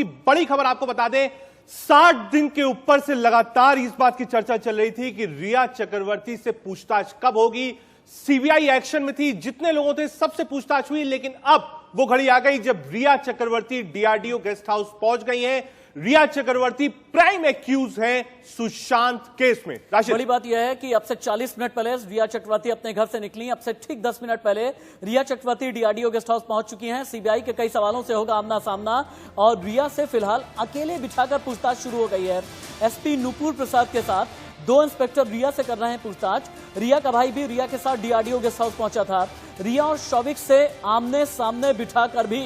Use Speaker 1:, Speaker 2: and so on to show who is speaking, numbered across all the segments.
Speaker 1: की बड़ी खबर आपको बता दें, 60 दिन के ऊपर से लगातार इस बात की चर्चा चल रही थी कि रिया चक्रवर्ती से पूछताछ कब होगी। सीबीआई एक्शन में थी, जितने लोगों थे सबसे पूछताछ हुई, लेकिन अब वो घड़ी आ गई जब रिया चक्रवर्ती डीआरडीओ गेस्ट हाउस पहुंच गई हैं। रिया चक्रवर्ती प्राइम एक्यूज हैं सुशांत केस में।
Speaker 2: बड़ी बात यह है कि अब से 40 मिनट पहले रिया चक्रवर्ती अपने घर से निकली। अब से ठीक 10 मिनट पहले रिया चक्रवर्ती डीआरडीओ गेस्ट हाउस पहुंच चुकी हैं। सीबीआई के कई सवालों से होगा आमना सामना और रिया से फिलहाल अकेले बिठाकर पूछताछ शुरू हो गई है। एसपी नुपुर प्रसाद के साथ 2 इंस्पेक्टर रिया से कर रहे हैं पूछताछ। रिया का भाई भी रिया के साथ डीआरडीओ गेस्ट हाउस पहुंचा था। रिया और शौविक से आमने सामने बिठाकर भी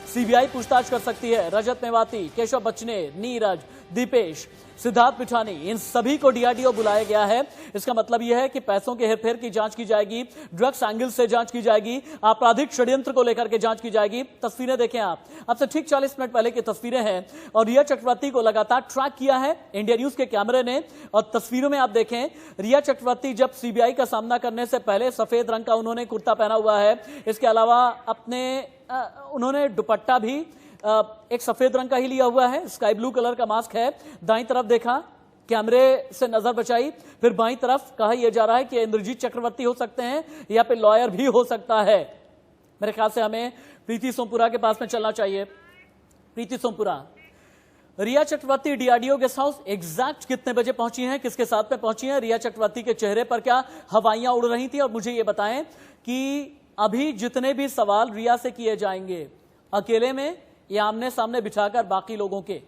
Speaker 2: सीबीआई पूछताछ कर सकती है। रजत मेवाती, केशव बचने, नीरज, दीपेश, सिद्धार्थ पिठानी, इन सभी को डीआरडीओ बुलाया गया है। इसका मतलब यह है कि पैसों के हेरफेर की जांच की जाएगी, ड्रग्स एंगल से जांच की जाएगी, आपराधिक षड्यंत्र को लेकर के जांच की जाएगी। तस्वीरें देखें आप, अब से ठीक 40 मिनट पहले की तस्वीरें हैं और रिया चक्रवर्ती को लगातार ट्रैक किया है इंडिया न्यूज के कैमरे ने। और तस्वीरों में आप देखें, रिया चक्रवर्ती जब सीबीआई का सामना करने से पहले सफेद रंग का उन्होंने कुर्ता पहना हुआ है। इसके अलावा उन्होंने दुपट्टा भी एक सफेद रंग का ही लिया हुआ है। स्काई ब्लू कलर का मास्क है। दाईं तरफ देखा, कैमरे से नजर बचाई, फिर बाईं तरफ कहा यह जा रहा है कि इंद्रजीत चक्रवर्ती हो सकते हैं या फिर लॉयर भी हो सकता है। मेरे ख्याल से हमें प्रीति सोमपुरा के पास में चलना चाहिए। प्रीति सोमपुरा, रिया चक्रवर्ती डीआरडीओ गेस्ट हाउस एग्जैक्ट कितने बजे पहुंची हैं, किसके साथ में पहुंची हैं? रिया चक्रवर्ती के चेहरे पर क्या हवाइयां उड़ रही थी? और मुझे यह बताएं कि अभी जितने भी सवाल रिया से किए जाएंगे, अकेले में या आमने सामने बिठाकर बाकी लोगों के?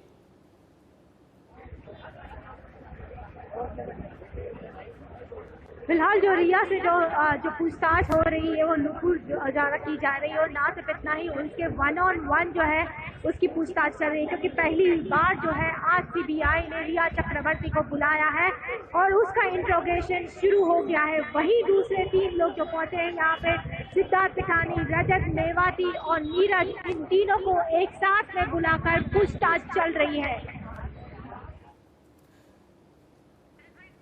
Speaker 3: फिलहाल जो रिया से जो पूछताछ हो रही है वो नुपुर द्वारा की जा रही है और ना सिर्फ इतना ही, उनके 1-on-1 जो है उसकी पूछताछ चल रही है, क्योंकि पहली बार जो है आज सीबीआई ने रिया चक्रवर्ती को बुलाया है और उसका इंट्रोगेशन शुरू हो गया है। वहीं दूसरे 3 लोग जो पहुंचे हैं यहाँ पे, सिद्धार्थ पिठानी, रजत मेवाती और नीरज, इन तीनों को एक साथ में बुलाकर पूछताछ चल रही है।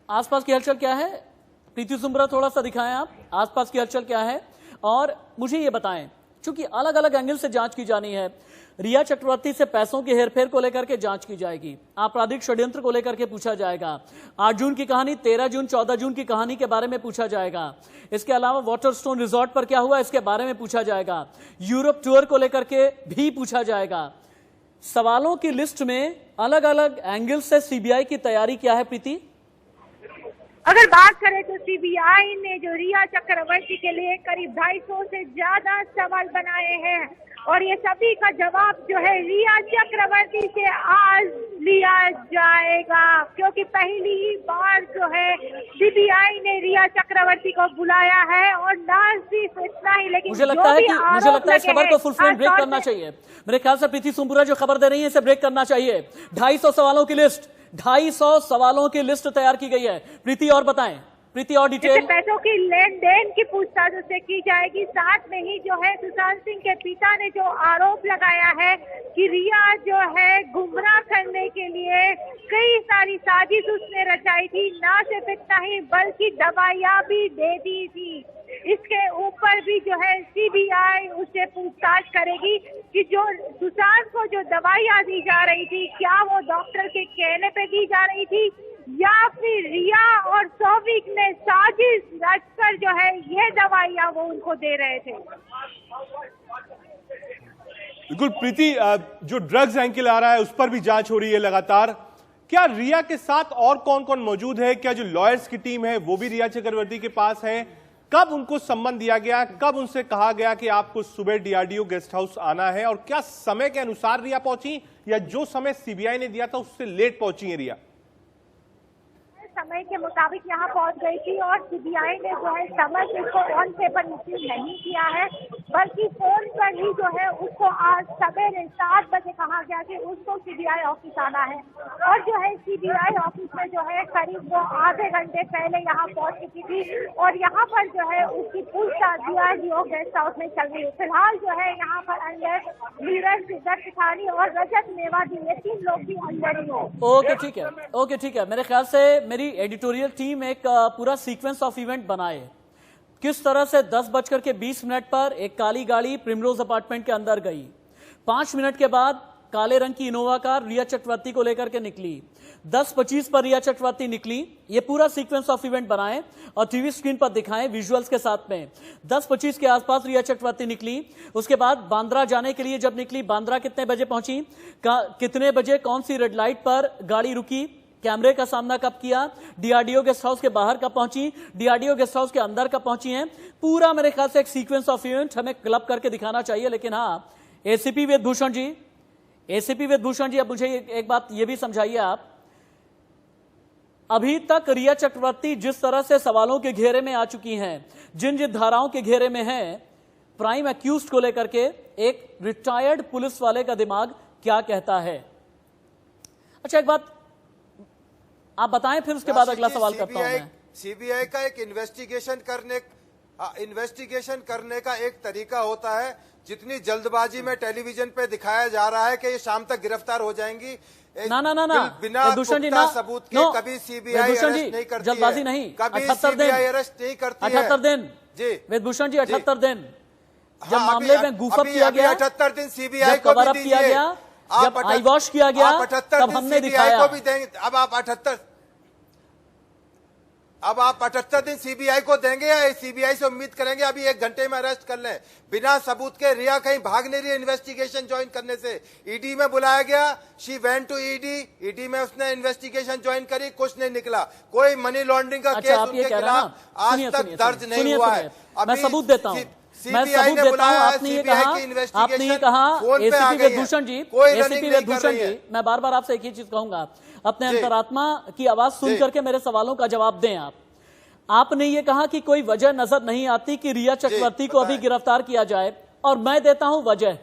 Speaker 2: आसपास की हलचल क्या है? प्रीति सोमपुरा, थोड़ा सा दिखाएं आप, आसपास की हलचल क्या है? और मुझे ये बताएं, क्योंकि अलग अलग एंगल से जांच की जानी है। रिया चक्रवर्ती से पैसों के हेरफेर को लेकर के जांच की जाएगी, आपराधिक षड्यंत्र को लेकर के पूछा जाएगा, 8 जून की कहानी, 13 जून, 14 जून की कहानी के बारे में पूछा जाएगा। इसके अलावा वाटरस्टोन रिजॉर्ट पर क्या हुआ इसके बारे में पूछा जाएगा। यूरोप टूर को लेकर के भी पूछा जाएगा। सवालों की लिस्ट में अलग अलग एंगल से सीबीआई की तैयारी क्या है प्रीति?
Speaker 3: अगर बात करें तो सीबीआई ने जो रिया चक्रवर्ती के लिए करीब 250 से ज्यादा सवाल बनाए हैं और ये सभी का जवाब जो है रिया चक्रवर्ती से आज लिया जाएगा, क्योंकि पहली ही बार जो है सीबीआई ने रिया चक्रवर्ती को बुलाया है। और ना सिर्फ इतना ही, लेकिन
Speaker 2: मुझे लगता है इस खबर को फुल फ्रेम ब्रेक करना चाहिए। मेरे ख्याल से प्रीति सोमपुरा जो खबर दे रही है इसे ब्रेक करना चाहिए। 250 सवालों की लिस्ट, 250 सवालों की लिस्ट तैयार की गई है। प्रीति और बताएं, प्रीति और डिटेल।
Speaker 3: पैसों की लेन देन की पूछताछ उससे की जाएगी। साथ में ही जो है सुशांत सिंह के पिता ने जो आरोप लगाया है कि रिया जो है गुमराह करने के लिए कई सारी साजिश उसने रचाई थी, ना सिर्फ इतना ही बल्कि दवाइयां भी दे दी थी। इसके ऊपर भी जो है सीबीआई उससे पूछताछ करेगी कि जो सुशांत को जो दवाइयां दी जा रही थी, क्या वो डॉक्टर के कहने पे दी जा रही थी या फिर रिया और शौविक ने साजिश रचकर जो है ये दवाइयां वो उनको दे रहे थे।
Speaker 1: बिल्कुल प्रीति, जो ड्रग्स एंगल आ रहा है उस पर भी जांच हो रही है लगातार। क्या रिया के साथ और कौन कौन मौजूद है? क्या जो लॉयर्स की टीम है वो भी रिया चक्रवर्ती के पास है? कब उनको सम्मन दिया गया, कब उनसे कहा गया कि आपको सुबह डीआरडीओ गेस्ट हाउस आना है, और क्या समय के अनुसार रिया पहुंची या जो समय सीबीआई ने दिया था उससे लेट पहुंची है रिया?
Speaker 3: समय के मुताबिक यहाँ पहुँच गई थी और सीबीआई ने जो है समय से उसको ऑन पेपर रिसीव नहीं किया है, बल्कि फोन पर ही जो है उसको आज सवेरे 7 बजे कहा गया कि उसको सीबीआई ऑफिस आना है। और जो है सीबीआई ऑफिस में जो है करीब वो आधे घंटे पहले यहाँ पहुँच चुकी थी और यहाँ पर जो है उसकी पूछताछ डीआरडीओ गेस्ट हाउस में चल रही है। फिलहाल जो है यहाँ पर अंदर नीरज, सिद्धार्थ पिठानी और रजत मेवाती, ये 3 लोग भी अंदर ही हो।
Speaker 2: ओके ठीक है। मेरे ख्याल से मेरी एडिटोरियल टीम एक पूरा सीक्वेंस ऑफ इवेंट बनाए, किस तरह से 10:20 पर एक काली गाड़ी प्रिमरोज अपार्टमेंट के अंदर गई, 5 मिनट के बाद काले रंग की इनोवा कार रिया चक्रवर्ती को लेकर के निकली। 10:25 पर रिया चक्रवर्ती निकली। ये पूरा सीक्वेंस ऑफ इवेंट बनाएं और टीवी स्क्रीन पर दिखाएं विजुअल्स के साथ में। 10:25 के आसपास रिया चक्रवर्ती निकली। उसके बाद बांद्रा जाने के लिए जब निकली, बांद्रा कितने बजे पहुंची, कितने बजे कौन सी रेड लाइट पर गाड़ी रुकी, कैमरे का सामना कब किया, डीआरडीओ गेस्ट हाउस के बाहर कब पहुंची, डीआरडीओ गेस्ट हाउस के अंदर कब पहुंची हैं, पूरा मेरे ख्याल से एक सीक्वेंस ऑफ इवेंट हमें क्लब करके दिखाना चाहिए। लेकिन हाँ, एसीपी वेदभूषण जी, अब मुझे एक बात ये भी समझाइए आप, अभी तक रिया चक्रवर्ती जिस तरह से सवालों के घेरे में आ चुकी हैं, जिन जिन धाराओं के घेरे में हैं, प्राइम एक्यूज्ड को लेकर के एक रिटायर्ड पुलिस वाले का दिमाग क्या कहता है? अच्छा, एक बात आप बताएं, फिर उसके बाद अगला सवाल करता हूं मैं।
Speaker 4: सीबीआई का एक इन्वेस्टिगेशन करने का एक तरीका होता है। जितनी जल्दबाजी में टेलीविजन पे दिखाया जा रहा है कि ये शाम तक गिरफ्तार हो जाएंगी,
Speaker 2: ना
Speaker 4: बिना पुख्ता सबूत के कभी सीबीआई अरेस्ट नहीं करती है,
Speaker 2: जल्दबाजी नहीं,
Speaker 4: कभी सीबीआई अरेस्ट नहीं करती है।
Speaker 2: 78 दिन जी वेदभूषण जी, 78 दिन जब मामले में गुफअप किया गया,
Speaker 4: 78 दिन सीबीआई को
Speaker 2: कवर अप किया गया, जब आई वॉश किया गया, तब हमने दिखाया।
Speaker 4: को भी देंगे। अब आप 78 दिन सीबीआई को देंगे या सीबीआई से उम्मीद करेंगे अभी 1 घंटे में अरेस्ट कर लें? बिना सबूत के रिया कहीं भाग नहीं रही इन्वेस्टिगेशन ज्वाइन करने से। ईडी में बुलाया गया, शी वेंट टू ईडी में उसने इन्वेस्टिगेशन ज्वाइन करी, कुछ नहीं निकला। कोई मनी लॉन्ड्रिंग का केस उनके खिलाफ आज तक दर्ज नहीं हुआ है।
Speaker 2: मैं सबूत देता हूं, आपने ये कहा एसीपी वेदभूषण जी, मैं बार बार आपसे एक ही चीज कहूंगा, अपने अंतरात्मा की आवाज सुन करके मेरे सवालों का जवाब दें आप। आपने ये कहा कि कोई वजह नजर नहीं आती कि रिया चक्रवर्ती को अभी गिरफ्तार किया जाए, और मैं देता हूं वजह।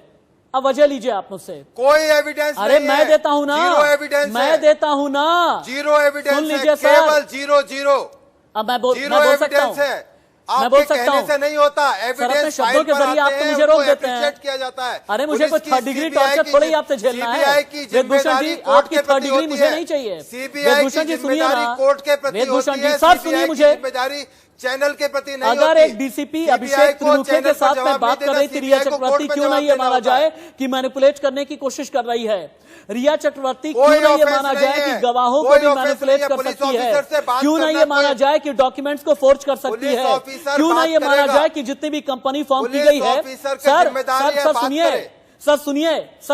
Speaker 2: अब वजह लीजिए आप मुझसे।
Speaker 4: कोई एविडेंस
Speaker 2: अरे मैं देता हूं ना, मैं देता हूं ना,
Speaker 4: जीरो एविडेंस,
Speaker 2: सुन लीजिए सर,
Speaker 4: केवल जीरो।
Speaker 2: अब मैं बोल सकता हूं, मैं बोल सकता हूं,
Speaker 4: से नहीं होता। एविडेंस
Speaker 2: शब्दों के जरिए आप तो मुझे रोक देते हैं,
Speaker 4: किया जाता है।
Speaker 2: अरे मुझे कोई 3rd डिग्री टॉर्चर थोड़ी आपसे झेलना है वेदभूषण जी, आपकी 3rd डिग्री मुझे नहीं चाहिए। वेदभूषण जी सुनिए ना, वेदभूषण जी सर सुनिए मुझे,
Speaker 4: चैनल के प्रति नहीं
Speaker 2: अगर एक डीसीपी अभिषेक त्रिमुखे के साथ में बात कर रही थी रिया चक्रवर्ती, क्यों नहीं ये माना जाए कि मैनिपुलेट करने की कोशिश कर रही है? रिया चक्रवर्ती क्यों नहीं ये माना जाए कि गवाहों को भी मैनिपुलेट कर सकती है? क्यों नहीं ये माना जाए कि डॉक्यूमेंट्स को फोर्ज कर सकती है? क्यों नहीं ये माना जाए कि जितनी भी कंपनी फॉर्म की गई है? सर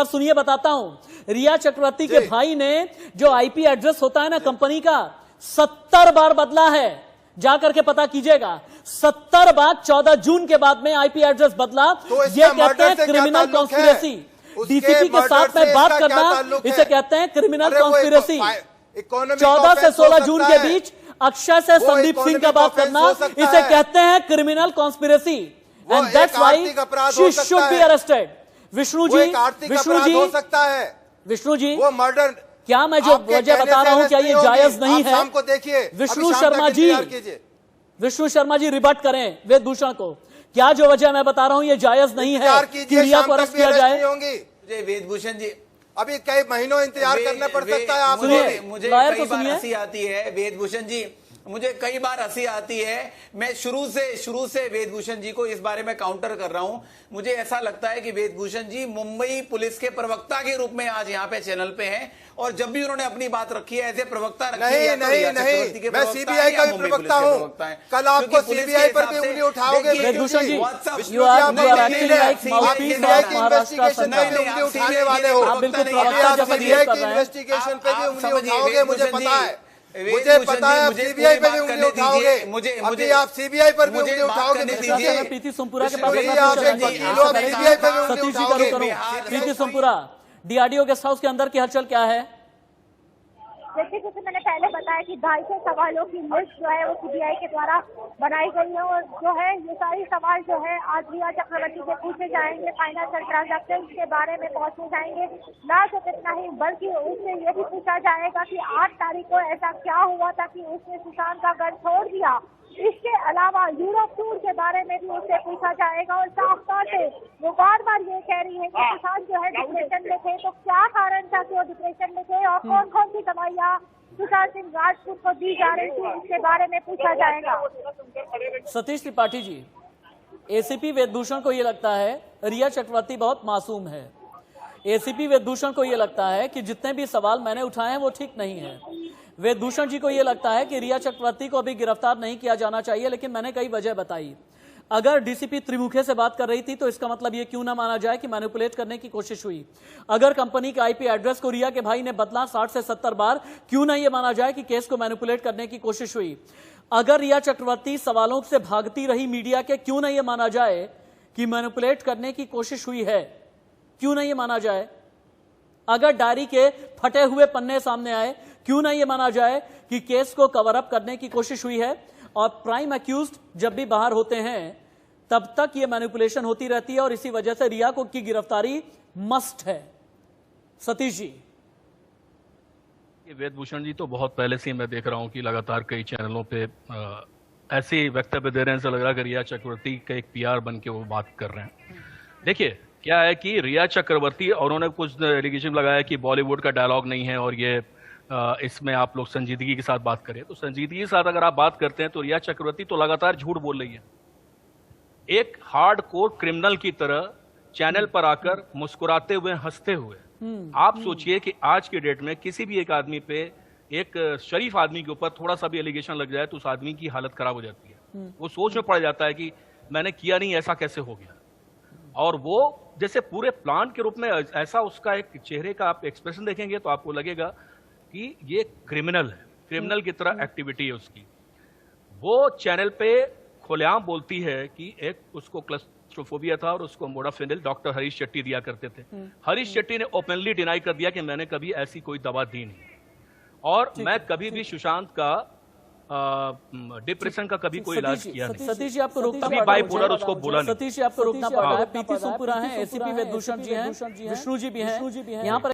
Speaker 2: सुनिए, बताता हूं। रिया चक्रवर्ती के भाई ने जो आईपी एड्रेस होता है ना कंपनी का, 70 बार बदला है, जाकर के पता कीजिएगा। 70 बार 14 जून के बाद में आईपी एड्रेस बदला।
Speaker 4: तो
Speaker 2: ये कहते हैं क्रिमिनल कॉन्स्पिरेसी। डीसीपी के साथ में बात करना, इसे कहते हैं क्रिमिनल कॉन्स्पिरेसी। 14 से 16 जून के बीच अक्षय से संदीप सिंह का बात करना, इसे कहते हैं criminal conspiracy, and that's why she should be arrested. Vishnu ji
Speaker 4: हो सकता है,
Speaker 2: विष्णु जी
Speaker 4: वो मर्डर,
Speaker 2: क्या मैं जो वजह बता रहा हूं क्या ये जायज नहीं है?
Speaker 4: शाम को देखिए,
Speaker 2: विष्णु शर्मा जी रिबट करें वेदभूषण को, क्या जो वजह मैं बता रहा हूं ये जायज नहीं है कि रिया को अरेस्ट किया जाए?
Speaker 4: वेदभूषण जी अभी कई महीनों इंतजार करना पड़ सकता है। आप
Speaker 2: मुझे कई बार
Speaker 5: हंसी आती है वेदभूषण जी, मुझे कई बार हंसी आती है। मैं शुरू से वेदभूषण जी को इस बारे में काउंटर कर रहा हूं। मुझे ऐसा लगता है कि वेदभूषण जी मुंबई पुलिस के प्रवक्ता के रूप में आज यहाँ पे चैनल पे हैं, और जब भी उन्होंने अपनी बात रखी है ऐसे प्रवक्ता रखी है।
Speaker 4: नहीं, मैं सीबीआई का भी प्रवक्ता हूँ। कल आपको सीबीआई पर भी उंगली उठाओगे
Speaker 2: वेदभूषण जी,
Speaker 4: उठाने वाले हो।
Speaker 2: आप बिल्कुल प्रवक्ता जैसा बिहेव कर रहे हैं।
Speaker 4: इन्वेस्टिगेशन पे भी उंगली उठाओगे, मुझे पता है, आप सीबीआई पर भी उंगली उठाओगे। मुझे आप सीबीआई पर भी उंगली उठाओगे।
Speaker 2: प्रीति सोमपुरा के पास
Speaker 4: सतीश जी करो।
Speaker 2: प्रीति सोमपुरा, डीआरडीओ गेस्ट हाउस के अंदर की हलचल क्या है?
Speaker 3: जैसे मैंने पहले बताया कि 250 सवालों की लिस्ट जो है वो सीबीआई के द्वारा बनाई गई है, और जो है ये सारी सवाल जो है आज रिया चक्रवर्ती से पूछे जाएंगे। फाइनेंशियल ट्रांजैक्शन के बारे में पूछे जाएंगे। ना सिर्फ इतना ही बल्कि उससे ये भी पूछा जाएगा कि 8 तारीख को ऐसा क्या हुआ था कि उसने सुशांत का घर छोड़ दिया। इसके अलावा यूरोप टूर के बारे में भी उससे पूछा जाएगा, और साफ तौर पे वो बार बार ये कह रही है कि सुशांत जो है डिप्रेशन में थे, तो क्या कारण था कि वो डिप्रेशन में थे, और कौन कौन सी दवाइयाँ सुशांत सिंह राजपूत को दी जा रही थी, इसके बारे में पूछा जाएगा।
Speaker 2: सतीश त्रिपाठी जी, एसीपी वेदभूषण को ये लगता है रिया चक्रवर्ती बहुत मासूम है, एसीपी वेदभूषण को यह लगता है कि जितने भी सवाल मैंने उठाए हैं वो ठीक नहीं है। वेदभूषण जी को यह लगता है कि रिया चक्रवर्ती को अभी गिरफ्तार नहीं किया जाना चाहिए, लेकिन मैंने कई वजह बताई। अगर डीसीपी त्रिमुखे से बात कर रही थी तो इसका मतलब यह क्यों ना माना जाए कि मैनिपुलेट करने की कोशिश हुई। अगर कंपनी के आईपी एड्रेस को रिया के भाई ने बदला 60 से 70 बार, क्यों ना यह माना जाए कि केस को मैनिपुलेट करने की कोशिश हुई। अगर रिया चक्रवर्ती सवालों से भागती रही मीडिया के, क्यों ना यह माना जाए कि मैनिपुलेट करने की कोशिश हुई है, क्यों ना यह माना जाए। अगर डायरी के फटे हुए पन्ने सामने आए, क्यों ना यह माना जाए कि केस को कवर अप करने की कोशिश हुई है। और प्राइम अक्यूज्ड जब भी बाहर होते हैं तब तक यह मैनिपुलेशन होती रहती है और इसी वजह से रिया को की गिरफ्तारी मस्ट है। सतीश जी,
Speaker 6: ये वेदभूषण जी तो बहुत पहले से ही मैं देख रहा हूं कि लगातार कई चैनलों पे ऐसे वक्तव्य दे रहे हैं, ऐसा लग रहा है कि रिया चक्रवर्ती का एक पीआर बन के वो बात कर रहे हैं। देखिए क्या है कि रिया चक्रवर्ती, और उन्होंने कुछ एलिगेशन लगाया कि बॉलीवुड का डायलॉग नहीं है और ये इसमें आप लोग संजीदगी के साथ बात करें। तो संजीदगी के साथ अगर आप बात करते हैं तो रिया चक्रवर्ती तो लगातार झूठ बोल रही है। एक हार्डकोर क्रिमिनल की तरह चैनल पर आकर मुस्कुराते हुए, हंसते हुए, आप सोचिए कि आज के डेट में किसी भी एक आदमी पे, एक शरीफ आदमी के ऊपर थोड़ा सा भी एलिगेशन लग जाए तो उस आदमी की हालत खराब हो जाती है। वो सोच में पड़ जाता है कि मैंने किया नहीं, ऐसा कैसे हो गया। और वो जैसे पूरे प्लान के रूप में ऐसा उसका एक चेहरे का आप एक्सप्रेशन देखेंगे तो आपको लगेगा कि ये क्रिमिनल है, क्रिमिनल की तरह एक्टिविटी है उसकी। वो चैनल पे खुलेआम बोलती है कि एक उसको क्लस्ट्रोफोबिया था और उसको मोडाफिनिल डॉक्टर हरीश शेट्टी दिया करते थे। हरीश शेट्टी ने ओपनली डिनाई कर दिया कि मैंने कभी ऐसी कोई दवा दी नहीं और मैं कभी भी सुशांत का डिप्रेशन का कभी कोई इलाज किया नहीं।
Speaker 2: सतीश जी आपको रोकना
Speaker 6: कभी बाइपोलर उसको बोला नहीं।
Speaker 2: सतीश जी आपको रोकना पड़ रहा है। पीती सुमपुरा है, एसीपी वेदभूषण जी हैं, विष्णु जी भी हैं। यहाँ पर